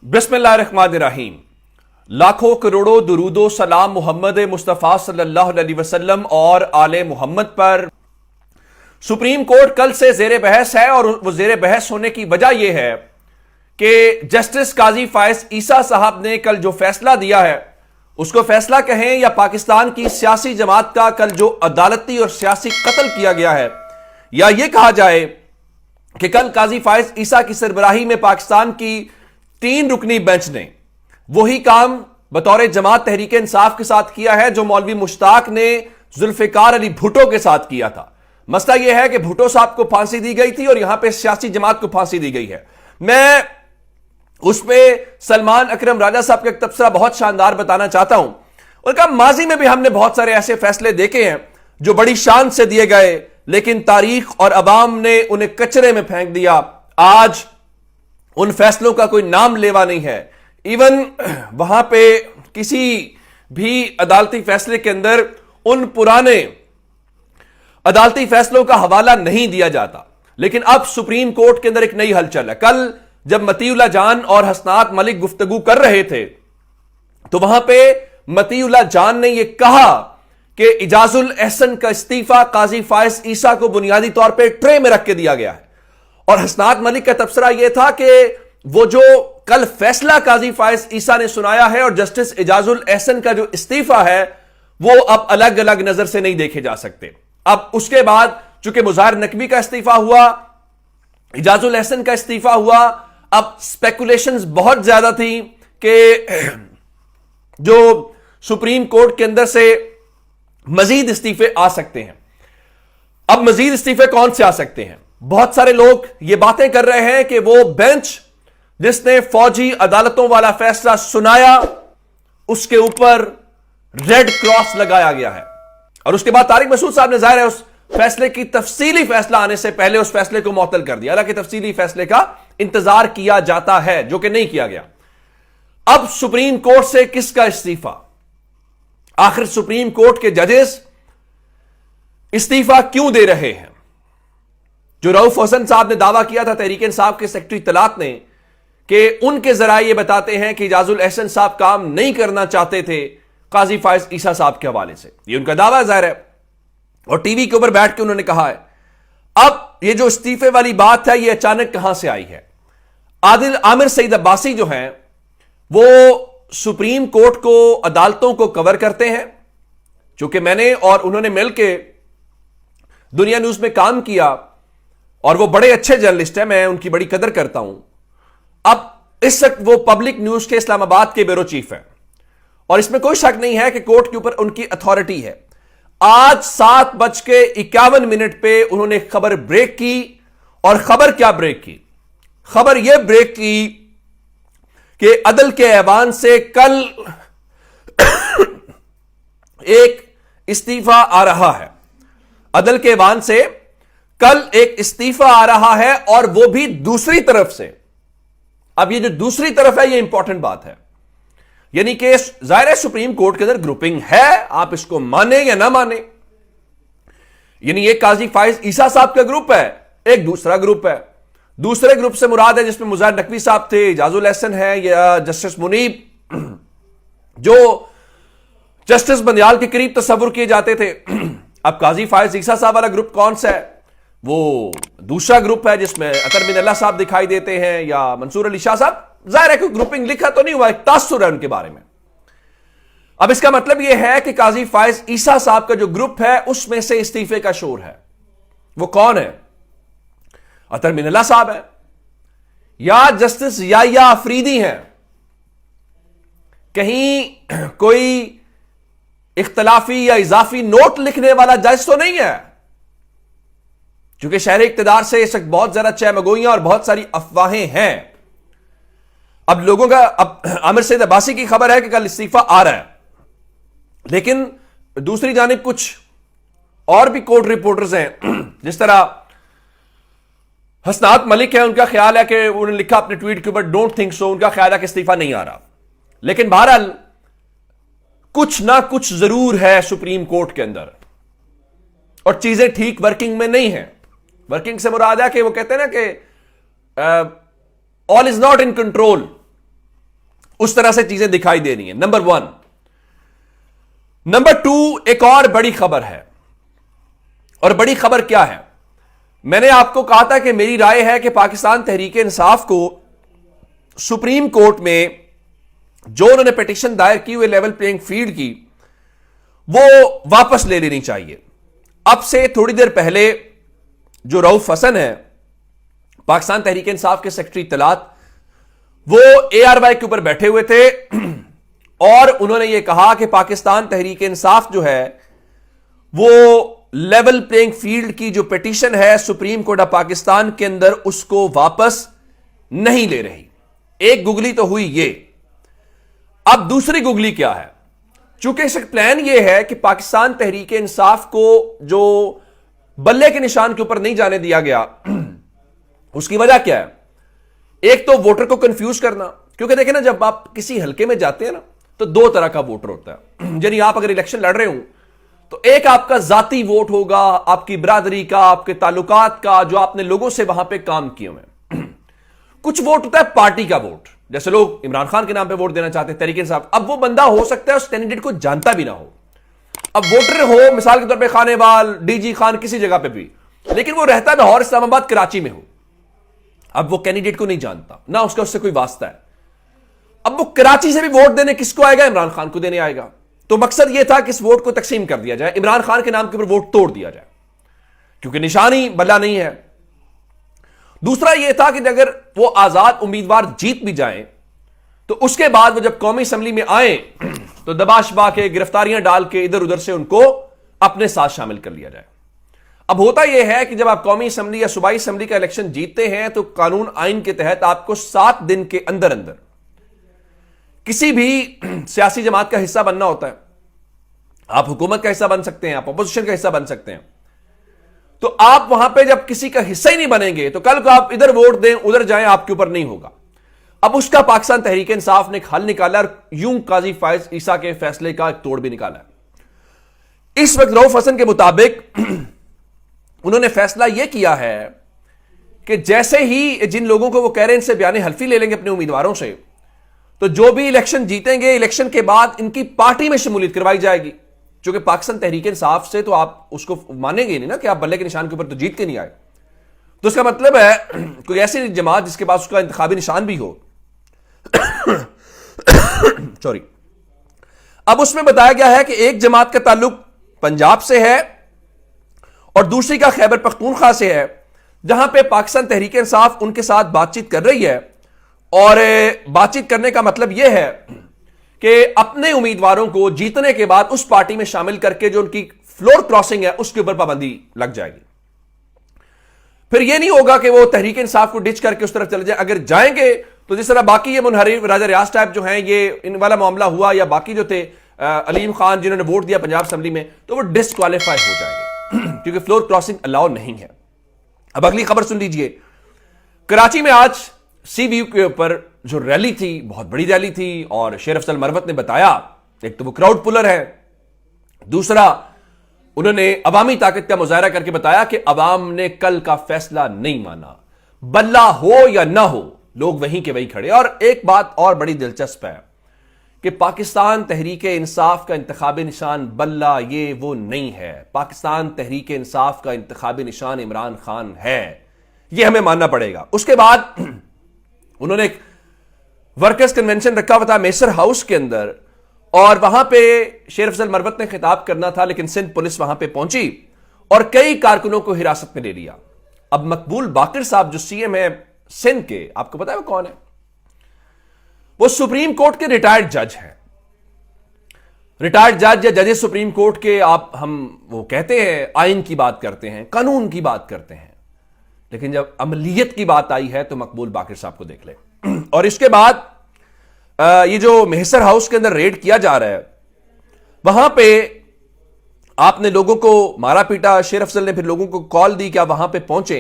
बिस्मिल्लाहिर्रहमानिर्रहीम। लाखों करोड़ों दुरूदो सलाम मोहम्मद मुस्तफ़ा सल्लल्लाहु अलैहि वसल्लम और आले मोहम्मद पर। सुप्रीम कोर्ट कल से जेर बहस है और वो जेर बहस होने की वजह यह है कि जस्टिस काजी फायज ईसा साहब ने कल जो फैसला दिया है, उसको फैसला कहें या पाकिस्तान की सियासी जमात का कल जो अदालती और सियासी कत्ल किया गया है, या यह कहा जाए कि कल काजी फायज ईसा की सरबराही में पाकिस्तान की 3 रुकनी बेंच ने वही काम बतौर जमात तहरीक इंसाफ के साथ किया है जो मौलवी मुश्ताक ने जुल्फिकार अली भुट्टो के साथ किया था। मसला यह है कि भुट्टो साहब को फांसी दी गई थी और यहां पे सियासी जमात को फांसी दी गई है। मैं उस पे सलमान अकरम राजा साहब का एक तबसरा बहुत शानदार बताना चाहता हूं। उनका माजी में भी हमने बहुत सारे ऐसे फैसले देखे हैं जो बड़ी शान से दिए गए, लेकिन तारीख और अवाम ने उन्हें कचरे में फेंक दिया। आज उन फैसलों का कोई नाम लेवा नहीं है। इवन वहां पे किसी भी अदालती फैसले के अंदर उन पुराने अदालती फैसलों का हवाला नहीं दिया जाता। लेकिन अब सुप्रीम कोर्ट के अंदर एक नई हलचल है। कल जब मतीउल्लाह जान और हसनात मलिक गुफ्तगू कर रहे थे तो वहां पे मतीउल्लाह जान ने यह कहा कि इजाजुल एहसन का इस्तीफा काजी फायज ईसा को बुनियादी तौर पे ट्रे में रख के दिया गया है। और हसनात मलिक का तबसरा यह था कि वो जो कल फैसला काजी फायज ईसा ने सुनाया है और जस्टिस इजाजुल एहसन का जो इस्तीफा है वो अब अलग अलग नजर से नहीं देखे जा सकते। अब उसके बाद चूंकि मुज़ाहिर नकवी का इस्तीफा हुआ, इजाजुल एहसन का इस्तीफा हुआ, अब स्पेकुलेशंस बहुत ज्यादा थी कि जो सुप्रीम कोर्ट के अंदर से मजीद इस्तीफे आ सकते हैं। अब मजीद इस्तीफे कौन से आ सकते हैं? बहुत सारे लोग ये बातें कर रहे हैं कि वो बेंच जिसने फौजी अदालतों वाला फैसला सुनाया उसके ऊपर रेड क्रॉस लगाया गया है। और उसके बाद तारिक मसूद साहब ने जाहिर है उस फैसले की तफसीली फैसला आने से पहले उस फैसले को मुअत्तल कर दिया। हालांकि तफसीली फैसले का इंतजार किया जाता है, जो कि नहीं किया गया। अब सुप्रीम कोर्ट से किसका इस्तीफा? आखिर सुप्रीम कोर्ट के जजेस इस्तीफा क्यों दे रहे हैं? जो रऊफ हसन साहब ने दावा किया था, तहरीक इंसाफ के सेक्रेटरी तलात ने, कि उनके जराए ये बताते हैं कि इजाजुल एहसन साहब काम नहीं करना चाहते थे काजी फायज ईसा साहब के हवाले से। ये उनका दावा जाहिर है और टीवी के ऊपर बैठ के उन्होंने कहा है। अब ये जो इस्तीफे वाली बात है ये अचानक कहां से आई है? आमिर सईद अब्बासी जो हैं वो सुप्रीम कोर्ट को, अदालतों को कवर करते हैं। चूंकि मैंने और उन्होंने मिलकर दुनिया न्यूज में काम किया और वो बड़े अच्छे जर्नलिस्ट हैं, मैं उनकी बड़ी कदर करता हूं। अब इस वक्त वो पब्लिक न्यूज के इस्लामाबाद के ब्यूरो चीफ हैं और इसमें कोई शक नहीं है कि कोर्ट के ऊपर उनकी अथॉरिटी है। आज 7:51 पे उन्होंने खबर ब्रेक की। और खबर क्या ब्रेक की? खबर यह ब्रेक की कि अदल के ऐवान से कल एक इस्तीफा आ रहा है। अदल के ऐवान से कल एक इस्तीफा आ रहा है और वो भी दूसरी तरफ से। अब ये जो दूसरी तरफ है ये इंपॉर्टेंट बात है। यानी कि जाहिर है सुप्रीम कोर्ट के अंदर ग्रुपिंग है, आप इसको माने या ना माने। यानी एक काजी फायज ईसा साहब का ग्रुप है, एक दूसरा ग्रुप है। दूसरे ग्रुप से मुराद है जिसमें मुज़ाहिर नकवी साहब थे, इजाजुल एहसन है, या जस्टिस मुनीब जो जस्टिस बंदियाल के करीब तस्वुर किए जाते थे। अब काजी फायज ईसा साहब वाला ग्रुप कौन सा है? वो दूसरा ग्रुप है जिसमें अतर बिन अल्लाह साहब दिखाई देते हैं या मंसूर अली शाह साहब। जाहिर है कि ग्रुपिंग लिखा तो नहीं हुआ, एक तासुर है उनके बारे में। अब इसका मतलब यह है कि काजी फायज ईसा साहब का जो ग्रुप है उसमें से इस्तीफे का शोर है। वो कौन है? अतर बिन अल्लाह साहब है या जस्टिस याहिया अफरीदी हैं? कहीं कोई इख्तलाफी या इजाफी नोट लिखने वाला जज तो नहीं है? क्योंकि शहर इक्तदार से इस वक्त बहुत ज्यादा चहमगोइयां और बहुत सारी अफवाहें हैं। अब लोगों का, अब आमिर सईद अब्बासी की खबर है कि कल इस्तीफा आ रहा है, लेकिन दूसरी जानिब कुछ और भी कोर्ट रिपोर्टर्स हैं। जिस तरह हसनात मलिक है, उनका ख्याल है कि उन्होंने लिखा अपने ट्वीट के ऊपर डोंट थिंक सो, उनका ख्याल है कि इस्तीफा नहीं आ रहा। लेकिन बहरहाल कुछ ना कुछ जरूर है सुप्रीम कोर्ट के अंदर और चीजें ठीक वर्किंग में नहीं है। वर्किंग से मुराद है कि वो कहते हैं ना कि all is not in control. उस तरह से चीजें दिखाई दे रही हैं, नंबर 1। नंबर 2, एक और बड़ी खबर है। और बड़ी खबर क्या है? मैंने आपको कहा था कि मेरी राय है कि पाकिस्तान तहरीक इंसाफ को सुप्रीम कोर्ट में जो उन्होंने पिटीशन दायर की हुई लेवल प्लेइंग फील्ड की, वो वापस ले लेनी चाहिए। अब से थोड़ी देर पहले जो रऊफ हसन है, पाकिस्तान तहरीक इंसाफ के सेक्रेटरी इत्तलात, वो ARY के ऊपर बैठे हुए थे और उन्होंने ये कहा कि पाकिस्तान तहरीक इंसाफ जो है वो लेवल प्लेइंग फील्ड की जो पिटीशन है सुप्रीम कोर्ट ऑफ पाकिस्तान के अंदर, उसको वापस नहीं ले रही। एक गुगली तो हुई ये। अब दूसरी गुगली क्या है? चूंकि इसका प्लान यह है कि पाकिस्तान तहरीक इंसाफ को जो बल्ले के निशान के ऊपर नहीं जाने दिया गया, उसकी वजह क्या है? एक तो वोटर को कंफ्यूज करना, क्योंकि देखें ना, जब आप किसी हलके में जाते हैं ना, तो दो तरह का वोटर होता है। यानी आप अगर इलेक्शन लड़ रहे हो तो एक आपका जाती वोट होगा, आपकी बिरादरी का, आपके ताल्लुकात का, जो आपने लोगों से वहां पे काम किए हुए। कुछ वोट होता है पार्टी का वोट, जैसे लोग इमरान खान के नाम पे वोट देना चाहते हैं तहरीक इंसाफ। अब वो बंदा हो सकता है उस कैंडिडेट को जानता भी ना हो। अब वोटर हो मिसाल के तौर पे खानेवाल, DG खान, किसी जगह पे भी, लेकिन वो रहता है लाहौर, इस्लामाबाद, कराची में हो। अब वो कैंडिडेट को नहीं जानता, ना उसका उससे कोई वास्ता है। अब वो कराची से भी वोट देने किसको आएगा? इमरान खान को देने आएगा। तो मकसद यह था कि इस वोट को तकसीम कर दिया जाए, इमरान खान के नाम के ऊपर वोट तोड़ दिया जाए, क्योंकि निशानी बल्ला नहीं है। दूसरा यह था कि अगर वो आजाद उम्मीदवार जीत भी जाएं तो उसके बाद वो जब कौमी असम्बली में आए तो दबाशबा के, गिरफ्तारियां डाल के इधर उधर से उनको अपने साथ शामिल कर लिया जाए। अब होता यह है कि जब आप कौमी असम्बली या सूबाई असम्बली का इलेक्शन जीतते हैं तो कानून आइन के तहत आपको 7 दिन के अंदर अंदर किसी भी सियासी जमात का हिस्सा बनना होता है। आप हुकूमत का हिस्सा बन सकते हैं, आप अपोजिशन का हिस्सा बन सकते हैं। तो आप वहां पे जब किसी का हिस्सा ही नहीं बनेंगे तो कल को आप इधर वोट दें उधर जाएं, आपके ऊपर नहीं होगा। अब उसका पाकिस्तान तहरीक इंसाफ ने एक हल निकाला और यूं काजी फायज ईसा के फैसले का एक तोड़ भी निकाला है। इस वक्त रऊफ हसन के मुताबिक उन्होंने फैसला यह किया है कि जैसे ही जिन लोगों को वो कह रहे हैं इनसे बयान हल्फी ले लेंगे अपने उम्मीदवारों से, तो जो भी इलेक्शन जीतेंगे, इलेक्शन के बाद इनकी पार्टी में शमूलियत करवाई जाएगी। क्योंकि पाकिस्तान तहरीक इंसाफ से तो आप उसको मानेंगे नहीं ना कि आप बल्ले के निशान के ऊपर तो जीत के नहीं आए। तो उसका मतलब है कोई ऐसी जमात जिसके पास उसका इंतखाबी निशान भी हो। सॉरी। अब उसमें बताया गया है कि एक जमात का ताल्लुक पंजाब से है और दूसरी का खैबर पख्तूनख्वा से है, जहां पे पाकिस्तान तहरीक इंसाफ उनके साथ बातचीत कर रही है। और बातचीत करने का मतलब यह है कि अपने उम्मीदवारों को जीतने के बाद उस पार्टी में शामिल करके जो उनकी फ्लोर क्रॉसिंग है उसके ऊपर पाबंदी लग जाएगी। फिर यह नहीं होगा कि वो तहरीक इंसाफ को डिच करके उस तरफ चले जाए। अगर जाएंगे तो जिस तरह बाकी ये मुनहरिफ राजा रियाज टाइप जो हैं, ये इन वाला मामला हुआ, या बाकी जो थे अलीम खान जिन्होंने वोट दिया पंजाब असेंबली में, तो वो डिस्क्वालीफाई हो जाएंगे क्योंकि फ्लोर क्रॉसिंग अलाउ नहीं है। अब अगली खबर सुन लीजिए। कराची में आज CVU के ऊपर जो रैली थी, बहुत बड़ी रैली थी, और शेर अफजल मरवत ने बताया, एक तो वो क्राउड पुलर है, दूसरा उन्होंने अवामी ताकत का मुजाहरा करके बताया कि अवाम ने कल का फैसला नहीं माना, बल्ला हो या ना हो, लोग वहीं के वहीं खड़े। और एक बात और बड़ी दिलचस्प है कि पाकिस्तान तहरीक इंसाफ का इंतखाबी निशान बल्ला ये वो नहीं है। पाकिस्तान तहरीक इंसाफ का इंतखाबी निशान इमरान खान है, यह हमें मानना पड़ेगा। उसके बाद उन्होंने एक वर्कर्स कन्वेंशन रखा हुआ था मेसर हाउस के अंदर, और वहां पे शेर अफजल मरवत ने खिताब करना था, लेकिन सिंध पुलिस वहां पे पहुंची और कई कारकुनों को हिरासत में ले लिया। अब मकबूल बाकिर साहब जो CM है सिंध के, आपको पता है वो कौन है? वो सुप्रीम कोर्ट के रिटायर्ड जज हैं। रिटायर्ड जज या जजेस सुप्रीम कोर्ट के, आप हम वो कहते हैं आइन की बात करते हैं, कानून की बात करते हैं, लेकिन जब अमलियत की बात आई है तो मकबूल बाकिर साहब को देख ले। और इसके बाद ये जो मेहसर हाउस के अंदर रेड किया जा रहा है, वहां पे आपने लोगों को मारा पीटा। शेर अफजल ने फिर लोगों को कॉल दी कि आप वहां पे पहुंचे।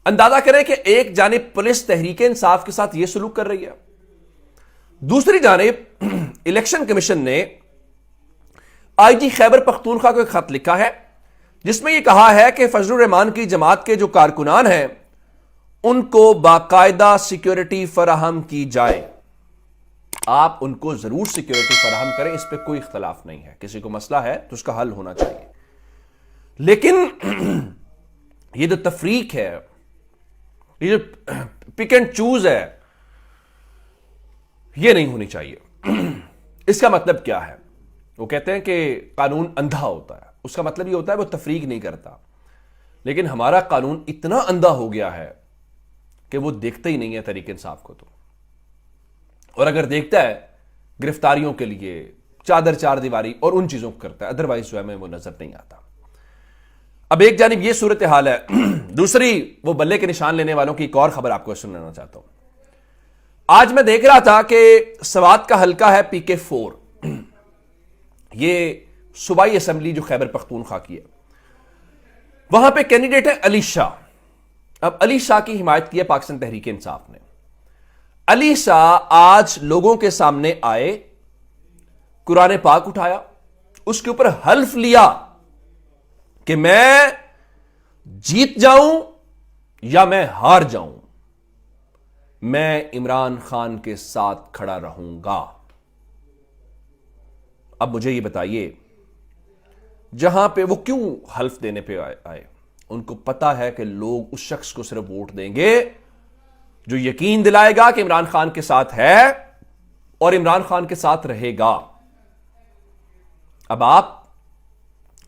अंदाजा करें कि एक जानिब पुलिस तहरीक इंसाफ के साथ यह सलूक कर रही है, दूसरी जानिब इलेक्शन कमीशन ने IG खैबर पख्तूनख्वा को एक खत लिखा है जिसमें यह कहा है कि फजलुर रहमान की जमात के जो कारकुनान हैं उनको बाकायदा सिक्योरिटी फराहम की जाए। آپ ان کو ضرور سیکیورٹی فراہم کریں، اس پہ کوئی اختلاف نہیں ہے. کسی کو مسئلہ ہے تو اس کا حل ہونا چاہیے. لیکن یہ جو تفریق ہے، یہ جو پک اینڈ چوز ہے، یہ نہیں ہونی چاہیے. اس کا مطلب کیا ہے؟ وہ کہتے ہیں کہ قانون اندھا ہوتا ہے. اس کا مطلب یہ ہوتا ہے وہ تفریق نہیں کرتا. لیکن ہمارا قانون اتنا اندھا ہو گیا ہے کہ وہ دیکھتا ہی نہیں ہے تحریک انصاف کو. تو اور اگر دیکھتا ہے گرفتاریوں کے لیے چادر چار دیواری اور ان چیزوں کو کرتا ہے، ادروائز جو ہے ہمیں وہ نظر نہیں آتا. اب ایک جانب یہ صورتحال ہے. دوسری وہ بلے کے نشان لینے والوں کی ایک اور خبر آپ کو سنانا چاہتا ہوں. آج میں دیکھ رہا تھا کہ سوات کا حلقہ ہے PK4، یہ صوبائی اسمبلی جو خیبر پختونخوا کی ہے. وہاں پہ کینڈیڈیٹ ہے علی شاہ. اب علی شاہ کی حمایت کی ہے پاکستان تحریک انصاف نے. علی شاہ آج لوگوں کے سامنے آئے، قرآن پاک اٹھایا، اس کے اوپر حلف لیا کہ میں جیت جاؤں یا میں ہار جاؤں، میں عمران خان کے ساتھ کھڑا رہوں گا. اب مجھے یہ بتائیے، جہاں پہ وہ کیوں حلف دینے پہ آئے؟ ان کو پتا ہے کہ لوگ اس شخص کو صرف ووٹ دیں گے جو یقین دلائے گا کہ عمران خان کے ساتھ ہے اور عمران خان کے ساتھ رہے گا. اب آپ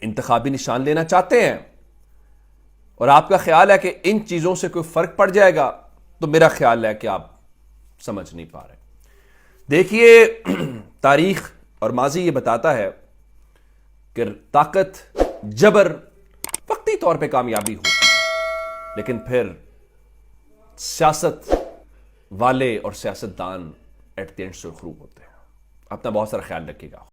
انتخابی نشان لینا چاہتے ہیں اور آپ کا خیال ہے کہ ان چیزوں سے کوئی فرق پڑ جائے گا، تو میرا خیال ہے کہ آپ سمجھ نہیں پا رہے. دیکھیے، تاریخ اور ماضی یہ بتاتا ہے کہ طاقت، جبر وقتی طور پہ کامیابی ہوتی ہے، لیکن پھر سیاست والے اور سیاستدان ایٹ دی اینڈ سرخرو ہوتے ہیں. اپنا بہت سارا خیال رکھیے گا.